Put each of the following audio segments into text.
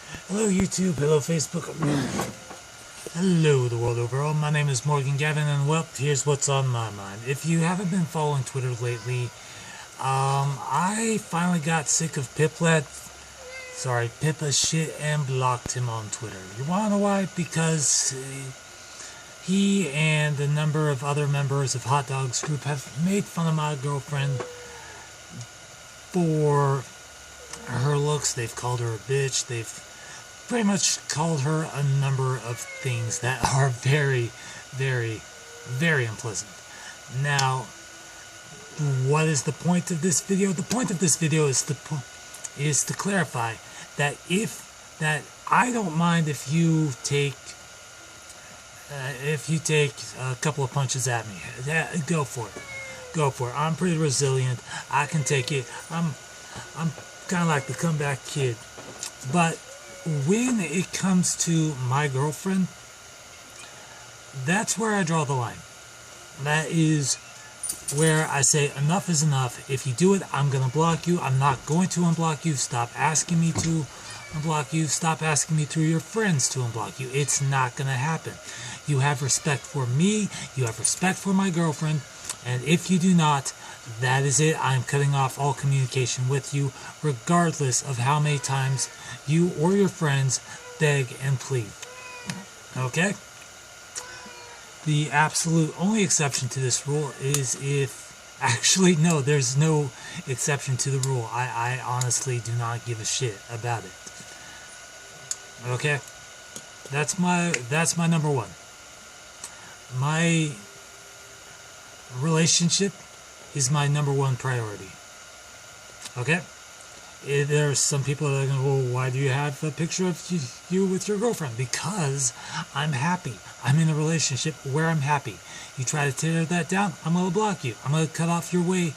Hello YouTube, hello Facebook, hello the world overall. My name is Morgan Gavin, and well, here's what's on my mind. If you haven't been following Twitter lately, I finally got sick of Pippa's shit and blocked him on Twitter. You wanna know why? Because he and a number of other members of Hot Dogs Group have made fun of my girlfriend for her looks. They've called her a bitch. They've pretty much called her a number of things that are very, very, very unpleasant. Now, what is the point of this video? The point of this video is to clarify that I don't mind if you take a couple of punches at me. Go for it. Go for it. I'm pretty resilient. I can take it. I'm kind of like the comeback kid. But when it comes to my girlfriend, that's where I draw the line. That is where I say enough is enough. If you do it, I'm going to block you. I'm not going to unblock you. Stop asking me to unblock you. Stop asking me through your friends to unblock you. It's not going to happen. You have respect for me. You have respect for my girlfriend. And if you do not, that is it. I'm cutting off all communication with you, regardless of how many times you or your friends beg and plead. Okay? The absolute only exception to this rule is if... Actually, no, there's no exception to the rule. I honestly do not give a shit about it. Okay? That's my number one. My relationship is my number one priority. Okay? There are some people that are going, well, why do you have a picture of you with your girlfriend? Because I'm happy. I'm in a relationship where I'm happy. You try to tear that down, I'm going to block you. I'm going to cut off your way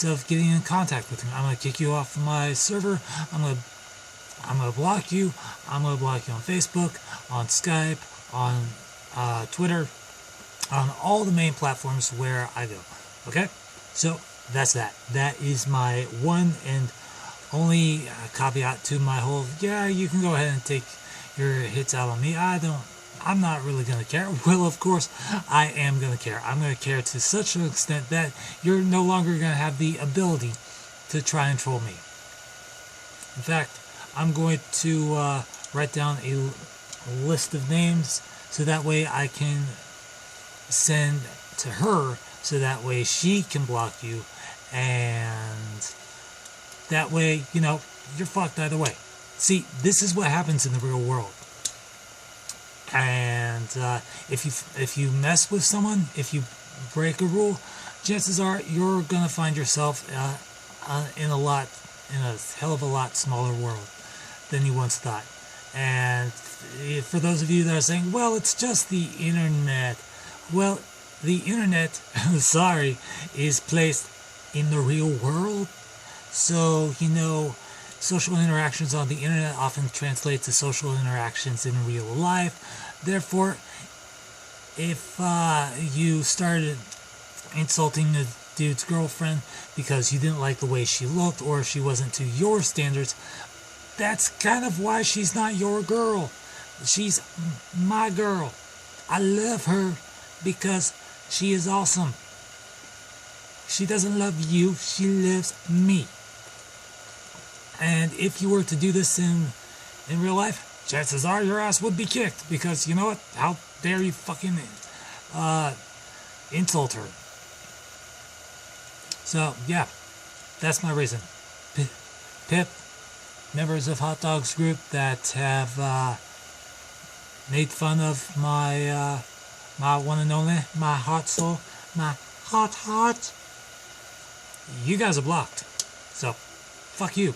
of getting in contact with me. I'm going to kick you off my server. I'm going to block you. I'm going to block you on Facebook, on Skype, on Twitter, on all the main platforms where I go. Okay? So, that's that. That is my one and only caveat to my whole, yeah, you can go ahead and take your hits out on me. I'm not really going to care. Well, of course, I am going to care. I'm going to care to such an extent that you're no longer going to have the ability to try and troll me. In fact, I'm going to write down a list of names so that way I can send to her so that way she can block you, and that way, you know, you're fucked either way. See, this is what happens in the real world. And if you mess with someone, if you break a rule, chances are you're gonna find yourself in a hell of a lot smaller world than you once thought. And for those of you that are saying, well, it's just the internet. Well, the internet, sorry, is placed in the real world. So, you know, social interactions on the internet often translate to social interactions in real life. Therefore, if you started insulting a dude's girlfriend because you didn't like the way she looked or she wasn't to your standards, that's kind of why she's not your girl. She's my girl. I love her because she is awesome. She doesn't love you, she loves me. And if you were to do this in real life, chances are your ass would be kicked. Because, you know what? How dare you fucking insult her. So, yeah. That's my reason. Pip, members of Hot Dogs Group that have made fun of my my one and only, my hot soul, my hot. You guys are blocked. So, fuck you.